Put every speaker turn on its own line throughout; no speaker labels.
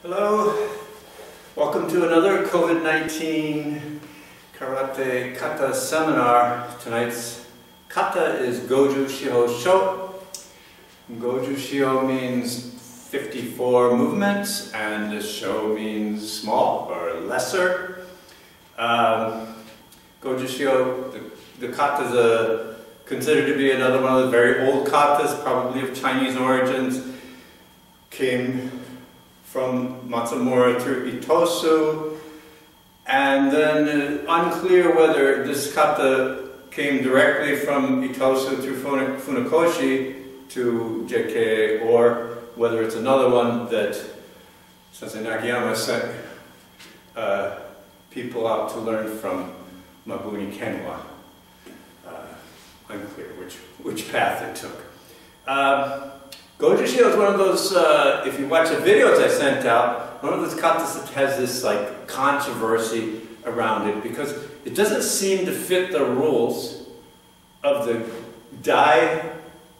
Hello, welcome to another COVID-19 Karate Kata seminar. Tonight's kata is Goju Shio Sho. Goju Shio means 54 movements and Sho means small or lesser. Goju Shio, the kata is considered to be another one of the very old katas, probably of Chinese origins. Came from Matsumura through Itosu, and then unclear whether this kata came directly from Itosu through Funakoshi to JK, or whether it's another one that Sensei Nakayama sent people out to learn from Mabuni Kenwa. Unclear which path it took. Goju Shio is one of those, if you watch the videos I sent out, one of those katas that has this like controversy around it because it doesn't seem to fit the rules of the Dai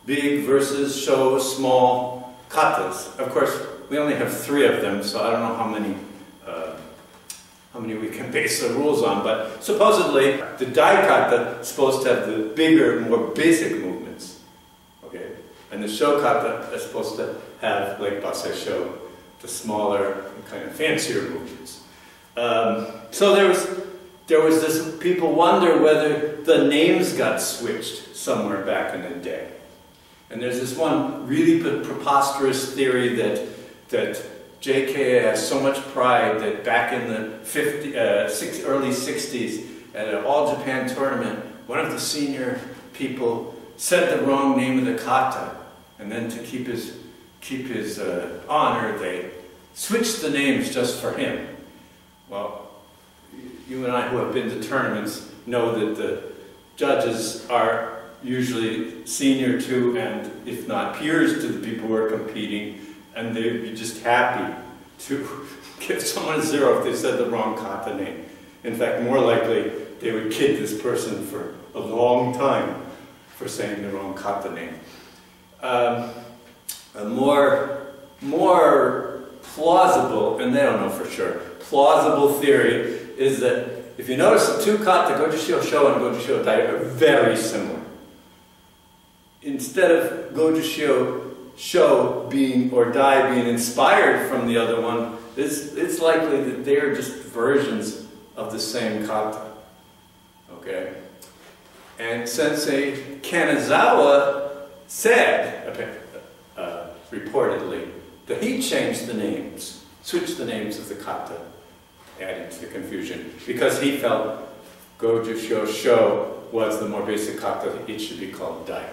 big versus Sho small katas. Of course, we only have 3 of them, so I don't know how many we can base the rules on, but supposedly the Dai kata is supposed to have the bigger, more basic movements. Okay? And the Sho kata is supposed to have, like Basai Sho, the smaller, kind of fancier movements. So there was this, people wonder whether the names got switched somewhere back in the day. And there's this one really preposterous theory that JK has so much pride that back in the early 60s at an All Japan tournament, one of the senior people said the wrong name of the kata, and then to keep his honor, they switched the names just for him. Well, you and I who have been to tournaments know that the judges are usually senior to, and if not peers to, the people who are competing, and they'd be just happy to give someone a 0 if they said the wrong kata name. In fact, more likely, they would kid this person for a long time for saying the wrong kata name. A more plausible, and they don't know for sure, plausible theory is that if you notice the 2 kata, Goju Shio Sho and Goju Shio Dai, are very similar. Instead of Goju Shio Sho being, or Dai being inspired from the other one, it's likely that they are just versions of the same kata. Okay? And Sensei Kanazawa said, reportedly, that he changed the names, switched the names of the kata, adding to the confusion, because he felt Goju Shio Sho was the more basic kata, it should be called Dai.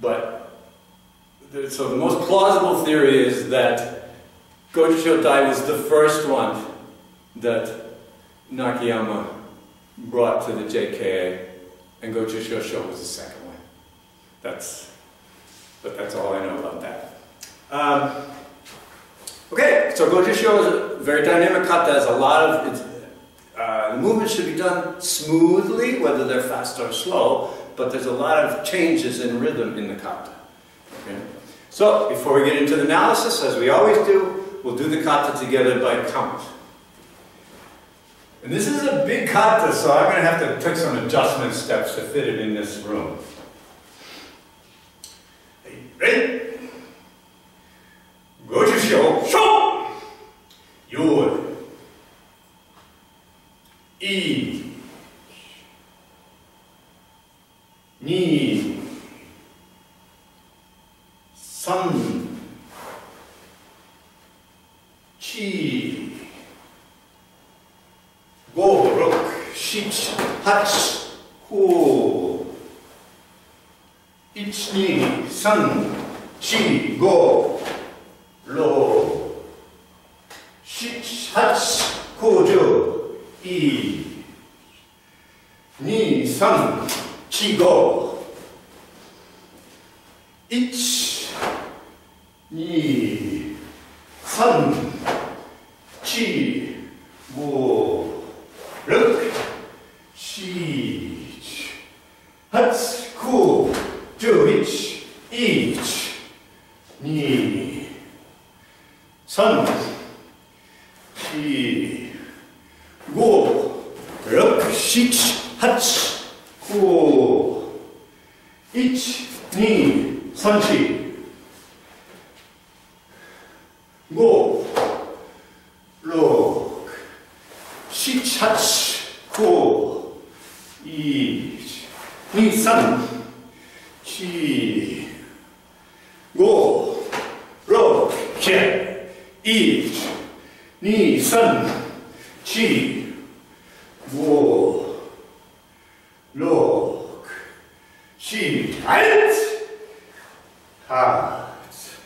But, so the most plausible theory is that Goju Shio Dai was the first one that Nakayama brought to the JKA, and Goju Shio Sho was the second one. But that's all I know about that. Okay, so Goju Shio is a very dynamic kata. Has a lot of the movements should be done smoothly, whether they're fast or slow. But there's a lot of changes in rhythm in the kata. Okay? So before we get into the analysis, as we always do, we'll do the kata together by count. And this is a big kata, so I'm going to have to take some adjustment steps to fit it in this room. Ready? Goju Shio Sho! Yod. I. Ni. San. Chi. Go, rok, shich, hach, ho. Ich, ni, san, chi, go, lo. Shich, hach, ko, jo, i. Ni, san, chi, go. Ich, ni, san, chi, go. Ruk, shich, hats, ko, jo, ich, ni, san, Shich, hach, ku. Ich, ni, sanchi. Go, lok. Shich, hach, ku. Ich, ni, san, chi. Go, lok, kye. Ich, ni, san, chi. Go, lok, chi, halt, hart.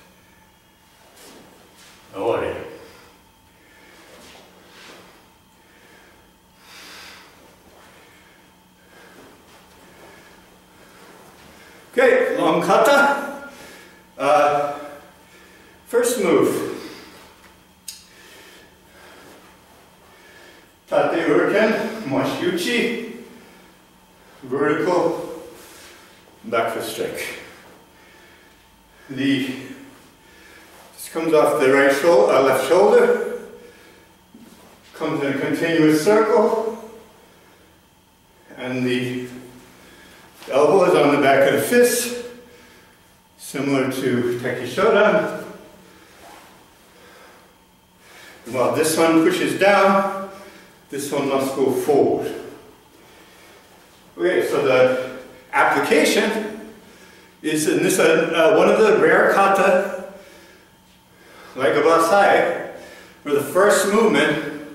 Ore. Okay, long kata. First move. Tate Uriken, Mashyuchi, vertical, back fist strike. This comes off the right shoulder, left shoulder, comes in a continuous circle, and the elbow is on the back of the fist, similar to Teki Shodan. While this one pushes down, this one must go forward. Okay, so the application is in this one of the rare kata, like a basai, where the first movement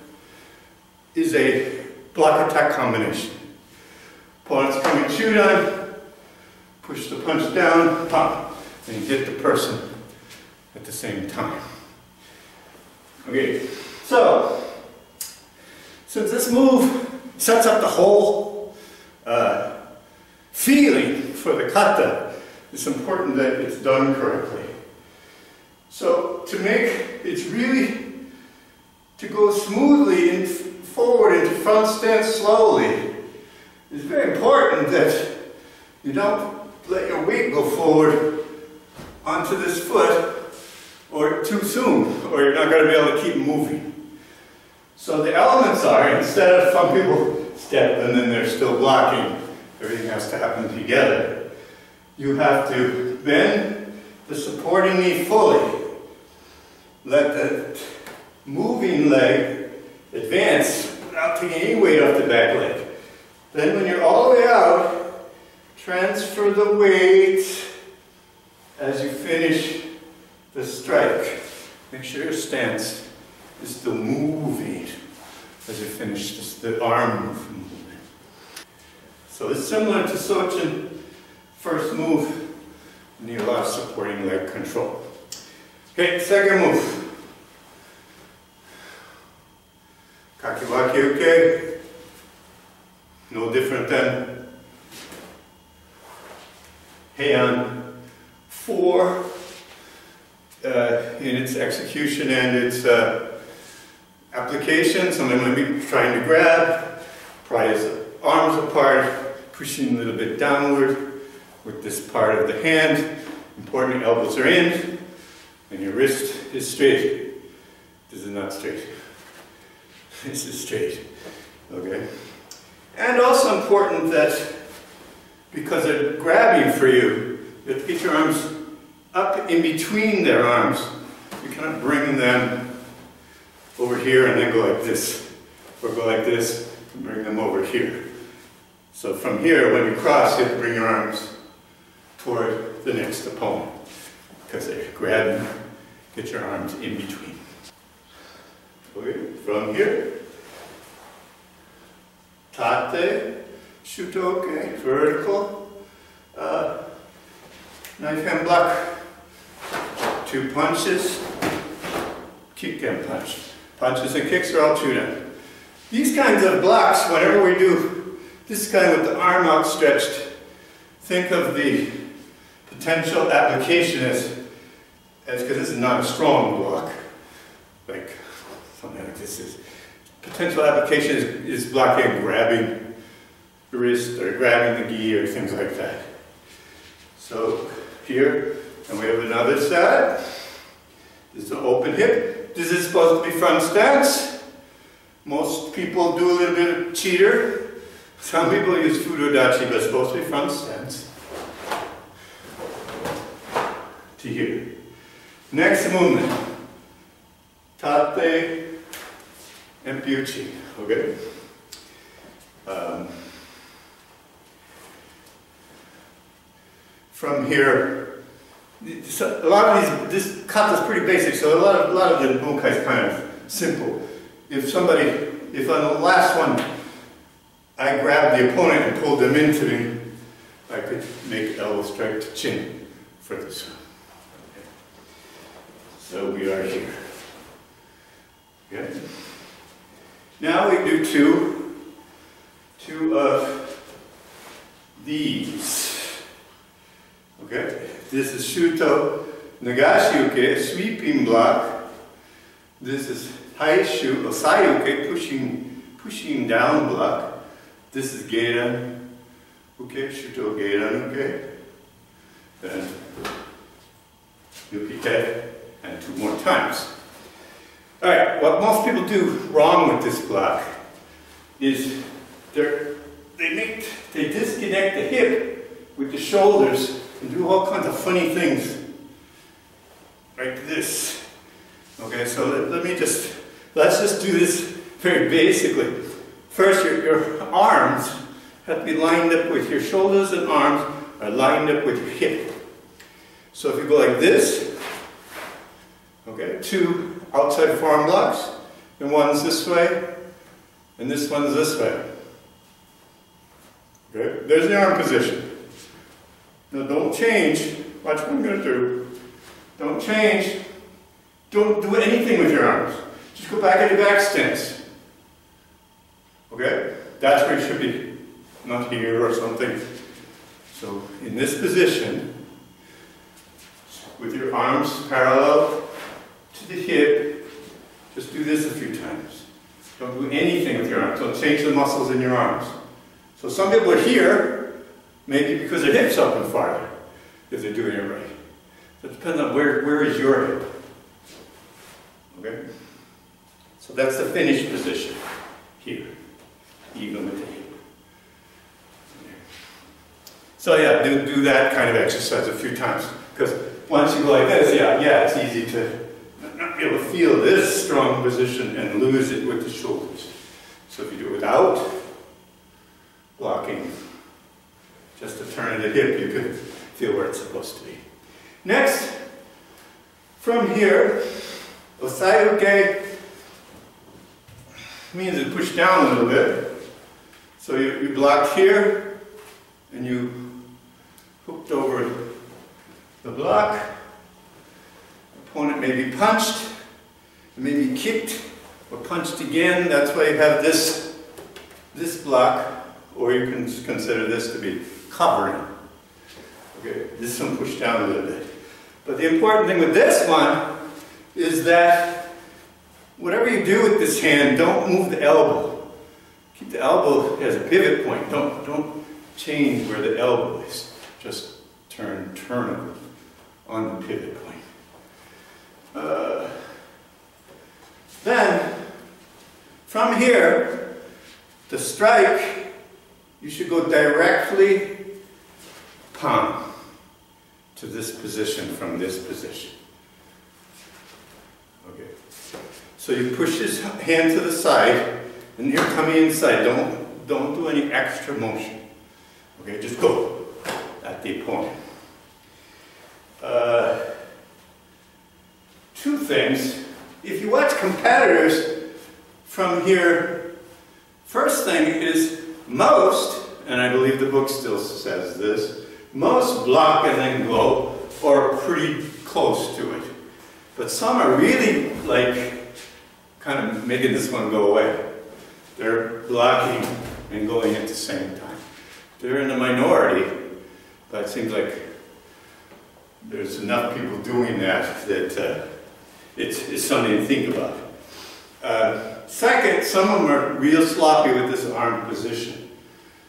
is a block attack combination. Opponent's coming chudan, push the punch down, pop, and hit the person at the same time. Okay, so since this move sets up the whole feeling for the kata, it's important that it's done correctly. So to make it really, to go smoothly and forward into front stance slowly, it's very important that you don't let your weight go forward onto this foot or too soon, or you're not going to be able to keep moving. So the elements are, instead of some people step and then they're still blocking, everything has to happen together. You have to bend the supporting knee fully. Let the moving leg advance without taking any weight off the back leg. Then when you're all the way out, transfer the weight as you finish the strike. Make sure your stance is still moving as you finish the arm movement. So it's similar to Sochin. First move, you need a lot of supporting leg control. Okay, second move. Kakiwaki uke. No different than Heian 4 in its execution and its application. Somebody might be trying to grab, pry his arms apart, pushing a little bit downward with this part of the hand. Important, elbows are in, and your wrist is straight. This is not straight. This is straight. Okay? And also important that because they're grabbing for you, you have to get your arms up in between their arms. You cannot bring them over here and then go like this, or go like this and bring them over here. So from here, when you cross, you have to bring your arms toward the next opponent, because they're grabbing. Get your arms in between. Okay, from here, tate, shutoke, vertical, knife hand block, 2 punches, kick and punch. Punches and kicks are all chudan. These kinds of blocks, whenever we do this kind with the arm outstretched, think of the potential application as because this is not a strong block, like something like this is. Potential application is blocking, grabbing the wrist or grabbing the gi or things like that. So here, and we have another side. This is an open hip. This is supposed to be front stance. Most people do a little bit of cheater Some people use fudodachi, but it's supposed to be from stance to here. Next movement, tate and byuchi, okay? From here, so a lot of this kata is pretty basic, so a lot of the bunkai is kind of simple. If on the last one, I grabbed the opponent and pulled them into me, I could make elbow strike to chin for this one. Okay. So we are here. Okay. Now we do two of these. Okay. This is shuto nagashi-uke, sweeping block. This is haishu or sai-uke, pushing down block. This is geiran uke, shuto geiran uke. Then yukite, and 2 more times. Alright, what most people do wrong with this block is they disconnect the hip with the shoulders and do all kinds of funny things like this. Okay, so let's just do this very basically. First, your arms have to be lined up with your shoulders, and arms are lined up with your hip. So if you go like this, okay, 2 outside forearm blocks, and one's this way, and this one's this way. Okay, there's the arm position. Now don't change. Watch what I'm going to do. Don't change. Don't do anything with your arms. Just go back into back stance. Okay? That's where you should be. Not here or something. So in this position, with your arms parallel to the hip, just do this a few times. Don't do anything with your arms. Don't change the muscles in your arms. So some people are here, maybe because their hip's up and farther, if they're doing it right. It depends on where is your hip. Okay? So that's the finished position here, even with the hip. So yeah, do that kind of exercise a few times, because once you go like this, yeah, it's easy to not be able to feel this strong position and lose it with the shoulders. So if you do it without blocking, just to turn the hip, you can feel where it's supposed to be. Next, from here, osai-uke means to push down a little bit. So you blocked here, and you hooked over the block. Opponent may be punched, may be kicked, or punched again. That's why you have this block, or you can consider this to be covering. Okay, this one pushed down a little bit. But the important thing with this one is that whatever you do with this hand, don't move the elbow. Keep the elbow as a pivot point. Don't change where the elbow is. Just turn it on the pivot point. Then, from here, the strike, you should go directly palm to this position from this position. Okay. So you push his hand to the side, and you're coming inside. Don't do any extra motion. Okay, just go at the opponent. 2 things. If you watch competitors from here, first thing is most, and I believe the book still says this, most block and then go, or pretty close to it. But some are really like kind of making this one go away. They're blocking and going at the same time. They're in the minority, but it seems like there's enough people doing that it's something to think about. Second, some of them are real sloppy with this arm position.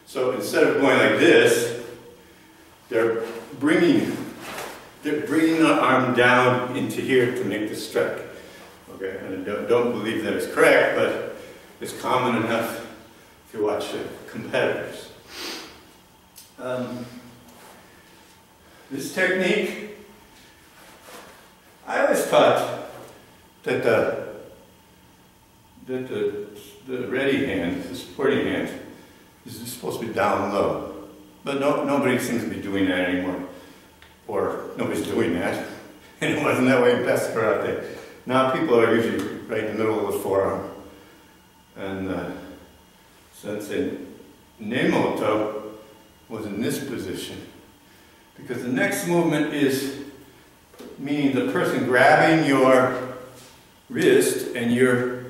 So instead of going like this, they're bringing the arm down into here to make the strike. Okay, and I don't believe that it's correct, but it's common enough. If you watch competitors. This technique, I always thought that the ready hand, the supporting hand, is supposed to be down low. But nobody seems to be doing that anymore. Or nobody's doing that. And it wasn't that way in Best Karate. Now people are usually right in the middle of the forearm. And Sensei Nemoto was in this position. Because the next movement is meaning the person grabbing your wrist and you're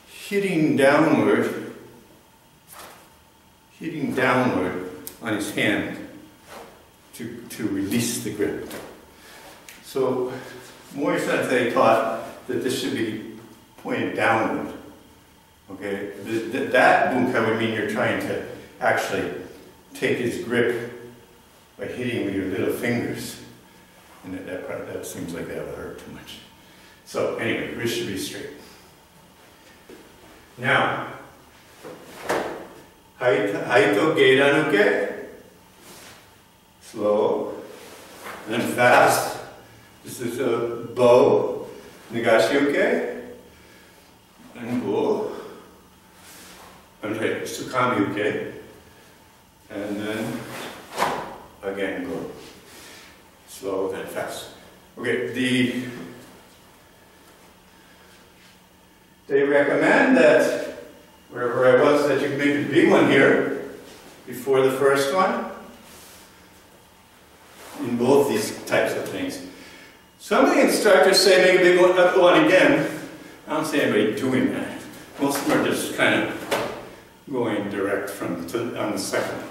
hitting downward on his hand to release the grip. So Mori Sensei taught that this should be pointed downward. Okay, that bunkai would mean you're trying to actually take his grip by hitting with your little fingers. And that seems like that would hurt too much. So anyway, wrist should be straight. Now, Haito Geidanuke, slow, and then fast. This is a bow, Nagashioke, and go. I'm sorry, Tsukami-uke, and then again go. Slow, then fast. Okay, they recommend that, wherever I was, that you can make a big one here before the first one in both these types of things. Some of the instructors say make a big one again. I don't see anybody doing that. Most of them are just kind of going direct on the second one.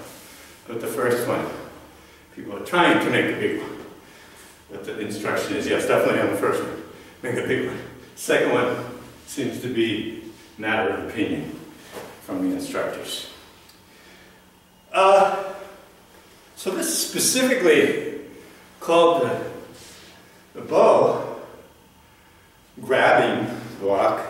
But the first one, people are trying to make a big one. But the instruction is, yes, definitely on the first one, make a big one. Second one seems to be a matter of opinion from the instructors. So this is specifically called the bow grabbing block.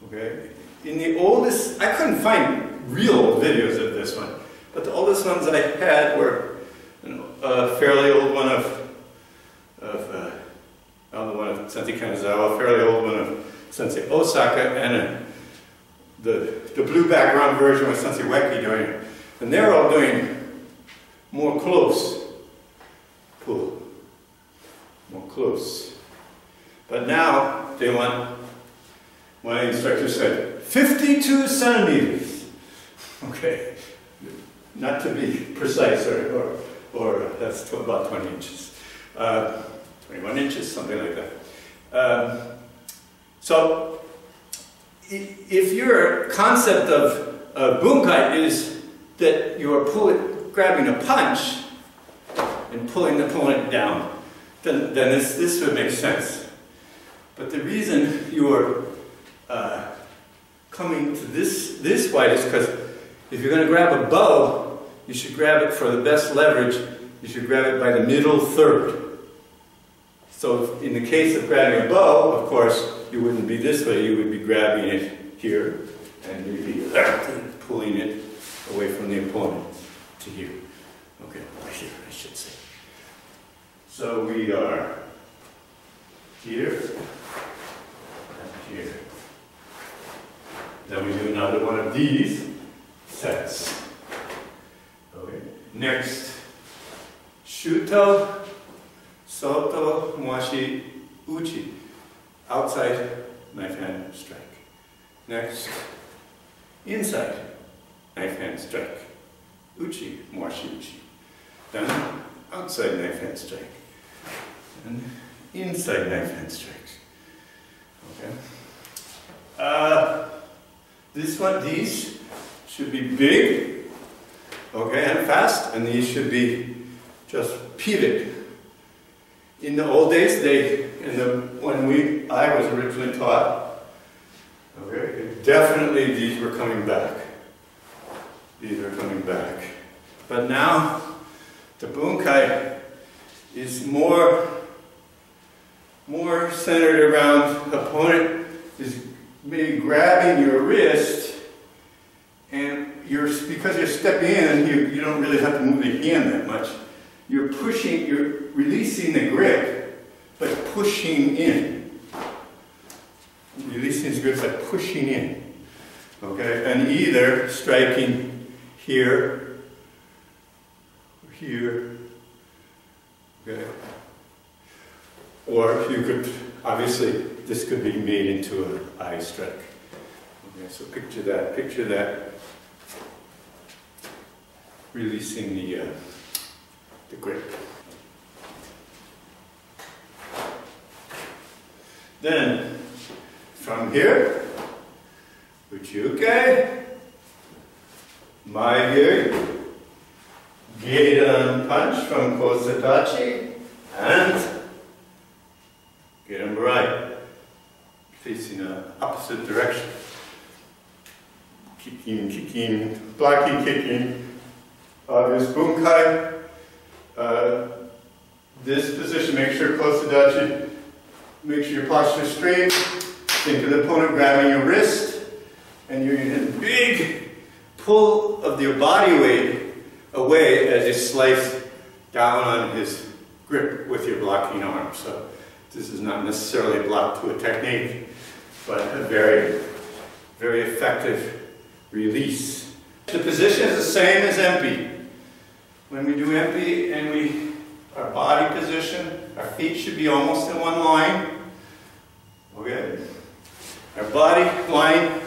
Okay. In the oldest, I couldn't find real videos of this one, but the oldest ones that I had were a fairly old one of the one of Sensei Kanazawa, a fairly old one of Sensei Osaka, and the blue background version with Sensei Ueki doing it. And they're all doing more close pull, more close. But now they want, my instructor said, 52 centimeters. Okay, not to be precise, or that's about 20 inches. 21 inches, something like that. So, if your concept of bunkai is that you're grabbing a punch and pulling the opponent down, then this would make sense. But the reason you're coming to this wide is because if you're going to grab a bow, you should grab it for the best leverage. You should grab it by the middle third. So in the case of grabbing a bow, of course, you wouldn't be this way. You would be grabbing it here, and you'd be pulling it away from the opponent to here. Okay, here, I should say. So we are here and here. Then we do another one of these sets. Okay. Next, Shuto, Soto, Moashi, Uchi. Outside, knife hand strike. Next, inside, knife hand strike. Uchi, Moashi, Uchi. Then, outside knife hand strike. And inside knife hand strikes. Okay. These should be big, okay, and fast, and these should be just pivot. In the old days, when I was originally taught, okay, definitely these were coming back. These are coming back. But now, the bunkai is more centered around opponent is maybe grabbing your wrist because you're stepping in, you don't really have to move the hand that much. You're releasing the grip, but pushing in. Releasing the grip by pushing in. Okay, and either striking here, or here, okay, or you could, obviously, this could be made into an eye strike. Okay, so picture that, releasing the grip. Then, from here, Uchuke, Maigiri, Gedan punch from Kosetachi, and Gedan right, facing the opposite direction. Kicking, blocking, kicking. Obvious bunkai. This position, make sure Kosetachi, make sure your posture is straight. Think of the opponent grabbing your wrist, and you're in a big pull of your body weight away as you slice down on his grip with your blocking arm. So this is not necessarily a block to a technique, but a very, very effective release. The position is the same as Empi. When we do Empi and our body position, our feet should be almost in one line. Okay? Our body line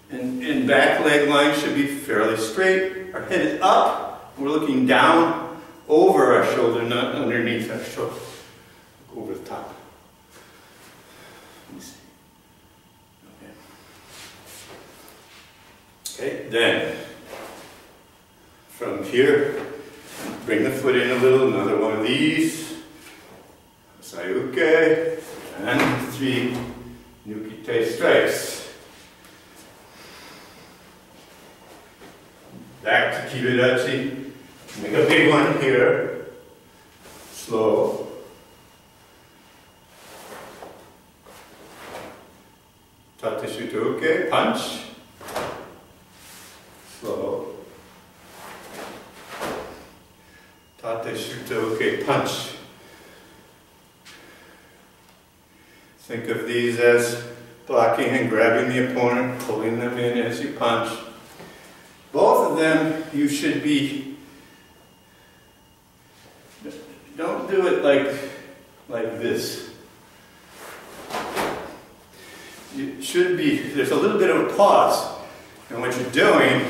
and back leg line should be fairly straight. Our head is up. We're looking down over our shoulder, not underneath our shoulder. Over the top. Let me see. Okay, then from here, bring the foot in a little, another one of these. Sayuke, and 3 Nukite strikes. Back to Kibidachi. Make a big one here. Slow. Tate Shutoke, punch. Slow. Tate Shutoke, punch. Think of these as blocking and grabbing the opponent, pulling them in as you punch. Both of them, you should be, don't do it like this. You should be, there's a little bit of a pause. And what you're doing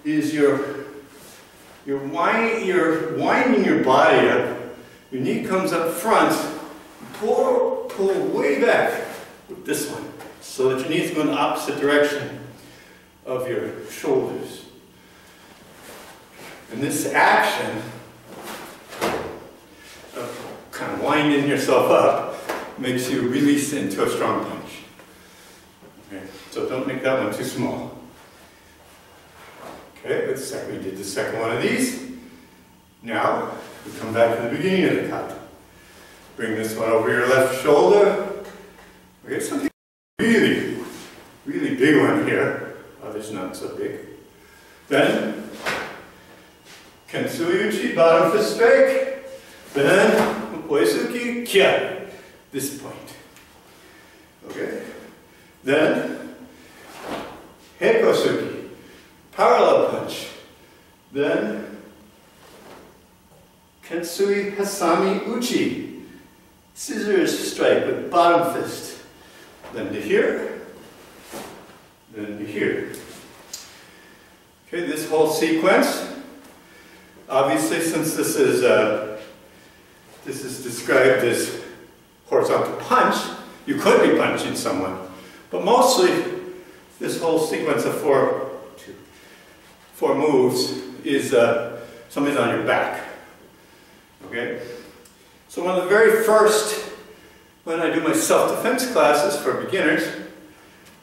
is you're winding your body up. Your knee comes up front. Pull way back with this one, so that your knees go in the opposite direction of your shoulders. And this action of kind of winding yourself up makes you release into a strong punch. Okay, so don't make that one too small. Okay, we did the second one of these. Now, we come back to the beginning of the cut. Bring this one over your left shoulder. We get something really, really big one here. Others not so big. Then, Kensui-uchi, bottom fist strike. Then, Oisuki, Kia. This point. Okay. Then, Heikosuki, parallel punch. Then, Kensui Hasami Uchi. Scissors strike with bottom fist. Then to here. Then to here. Okay, this whole sequence. Obviously, since this is described as horizontal punch, you could be punching someone. But mostly, this whole sequence of four moves is somebody's on your back. Okay? So one of the very first, when I do my self-defense classes for beginners,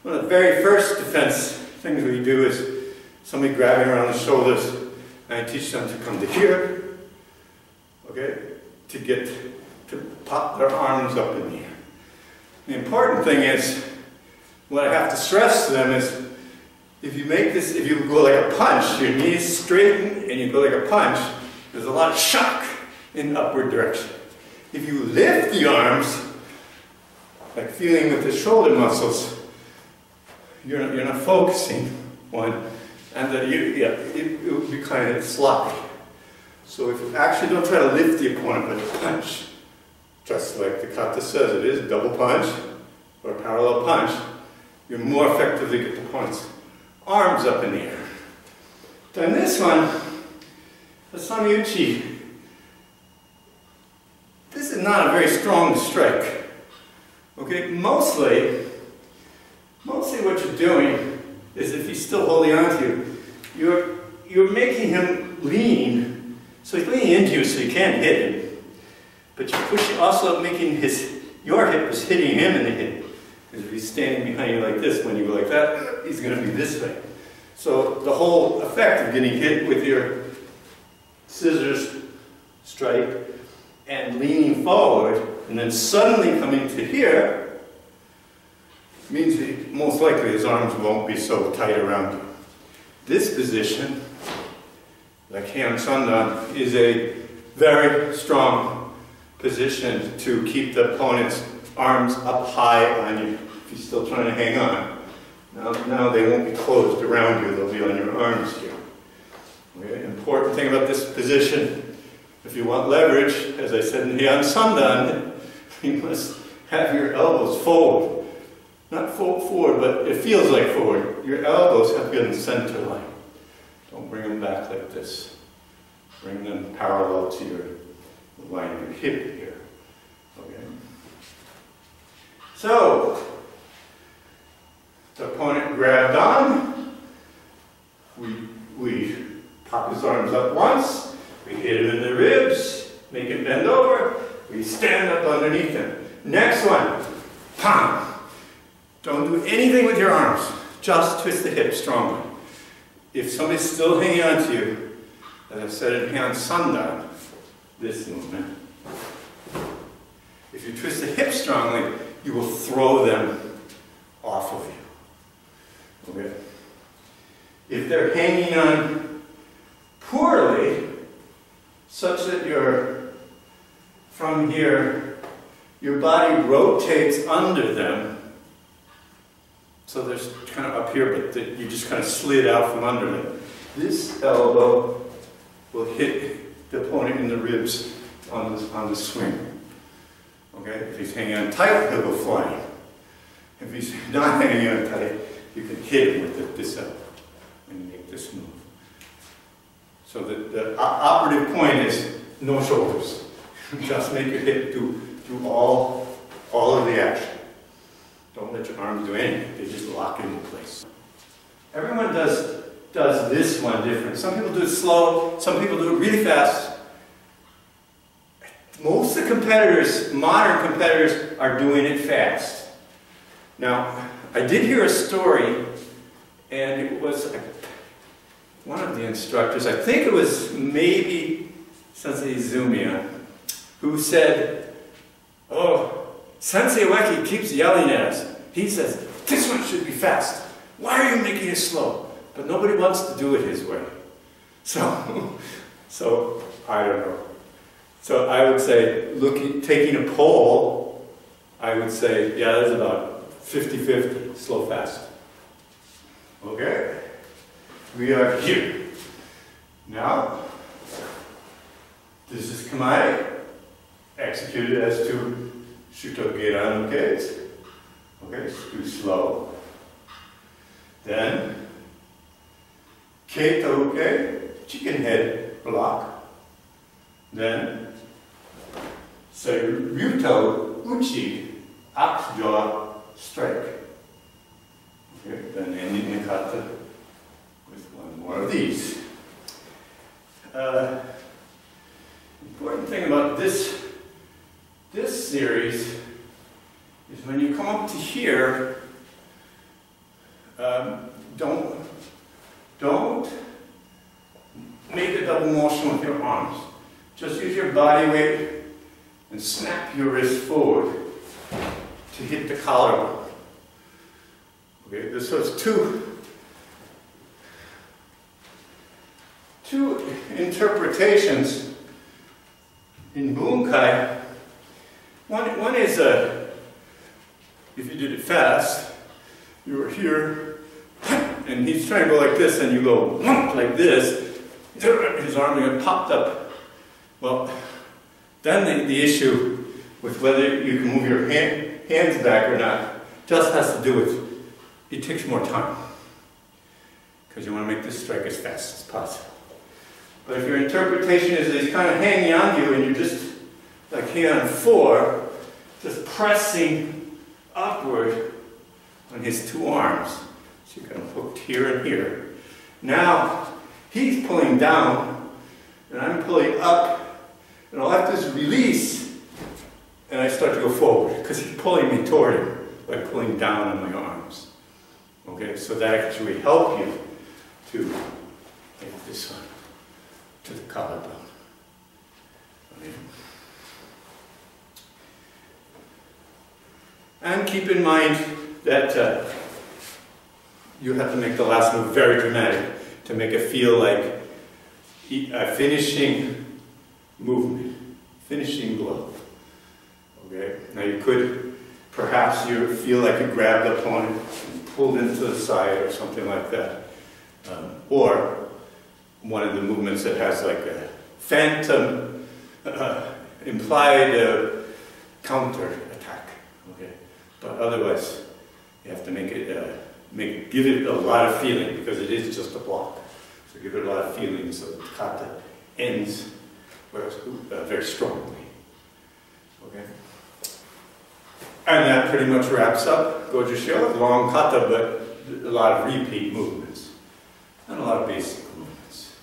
one of the very first defense things we do is somebody grabbing around the shoulders, and I teach them to come to here, okay, to pop their arms up in the air. The important thing is, what I have to stress to them is, if you make this, if you go like a punch, your knees straighten and you go like a punch, there's a lot of shock in the upward direction. If you lift the arms, like feeling with the shoulder muscles, you're not focusing one, and it will be kind of sloppy. So if you actually don't try to lift the opponent with a punch, just like the kata says it is, double punch or parallel punch, you more effectively get the opponent's arms up in the air. Then this one, the Sami-uchi, this is not a very strong strike. Okay, mostly what you're doing is if he's still holding on to you, you're making him lean. So he's leaning into you so you can't hit him. But you're pushing, also making your hip is hitting him in the hip. Because if he's standing behind you like this, when you go like that, he's going to be this way. So the whole effect of getting hit with your scissors strike and leaning forward and then suddenly coming to here means that most likely his arms won't be so tight around you. This position, like Heian Sandan, is a very strong position to keep the opponent's arms up high on you if he's still trying to hang on. Now they won't be closed around you, they'll be on your arms here. Okay? Important thing about this position, if you want leverage, as I said in Heian Sandan, you must have your elbows forward. Not forward, but it feels like forward. Your elbows have to be in the center line. Don't bring them back like this. Bring them parallel to your line of your hip here. Okay. So, the opponent grabbed on. We pop his arms up once. We hit him in the ribs. Make him bend over. We stand up underneath him. Next one. Pam. Don't do anything with your arms. Just twist the hip strongly. If somebody's still hanging on to you, as I said in Heian Sandan, this movement, if you twist the hip strongly, you will throw them off of you. Okay? If they're hanging on poorly, such that from here, your body rotates under them, so there's kind of up here, but you just kind of slid out from under them. This elbow will hit the opponent in the ribs on the swing. Okay? If he's hanging on tight, he'll go flying. If he's not hanging on tight, you can hit him with this elbow and make this move. So the operative point is no shoulders. Just make your hip do all of the action. Don't let your arms do anything. They just lock into place. Everyone does this one different. Some people do it slow. Some people do it really fast. Most of the competitors, modern competitors, are doing it fast. Now, I did hear a story, and it was one of the instructors, I think it was maybe Sensei Izumiya, who said, "Oh, Sensei Ueki keeps yelling at us. He says, this one should be fast. Why are you making it slow?" But nobody wants to do it his way. So I don't know. So I would say, taking a poll, I would say, yeah, that's about 50-50, slow, fast. Okay? We are here. Now, this is Kamae, executed as to Shuto-Geran Ukes. Okay, do slow. Then, Keito Uke, chicken head block. Then, Ryuto Uchi, ox jaw strike. Okay, then ending the kata with one more of these. Important thing about this series is when you come up to here, don't make a double motion with your arms. Just use your body weight and snap your wrist forward to hit the collarbone. Okay, so it's two interpretations in Bunkai. One is if you did it fast, you were here, and he's trying to go like this, and you go like this, his arm again popped up. Well, then the issue with whether you can move your hands back or not just has to do with it takes more time, because you want to make this strike as fast as possible. But if your interpretation is that he's kind of hanging on you and you're just like here on 4, just pressing upward on his 2 arms. So you're kind of hooked here and here. Now he's pulling down and I'm pulling up, and all I have to do is release and I start to go forward because he's pulling me toward him by pulling down on my arms. Okay, so that actually help you to make this one to the collarbone. Okay. And keep in mind that you have to make the last move very dramatic to make it feel like a finishing movement, finishing blow. Okay. Now you could, perhaps you feel like you grabbed the opponent and pulled into the side or something like that. Or one of the movements that has like a phantom implied counter attack. Okay. But otherwise, you have to make it, give it a lot of feeling, because it is just a block. So give it a lot of feeling so the kata ends very strongly. Okay. And that pretty much wraps up Goju Shyo, long kata, but a lot of repeat movements and a lot of basic movements.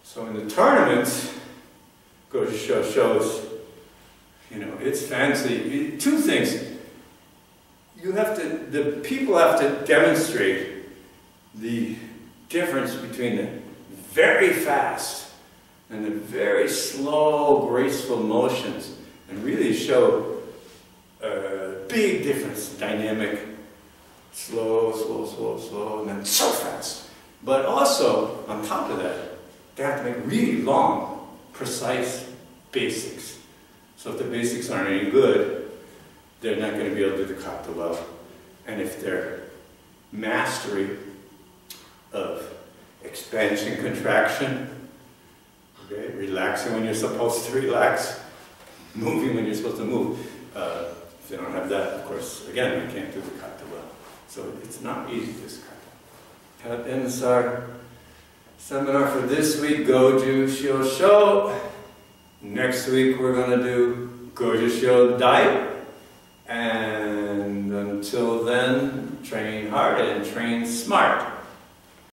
So in the tournaments, Goju Shyo shows, it's fancy. 2 things. The people have to demonstrate the difference between the very fast and the very slow, graceful motions, and really show a big difference, dynamic, slow, slow, slow, slow, and then so fast. But also, on top of that, they have to make really long, precise basics. So if the basics aren't any good, they're not going to be able to do the kata well. And if their mastery of expansion, contraction, okay, relaxing when you're supposed to relax, moving when you're supposed to move, if they don't have that, of course, again, they can't do the kata well. So it's not easy, this kata. That ends our seminar for this week, Goju Shyo Sho. Next week we're going to do Goju Shyo Dai. And until then, train hard and train smart.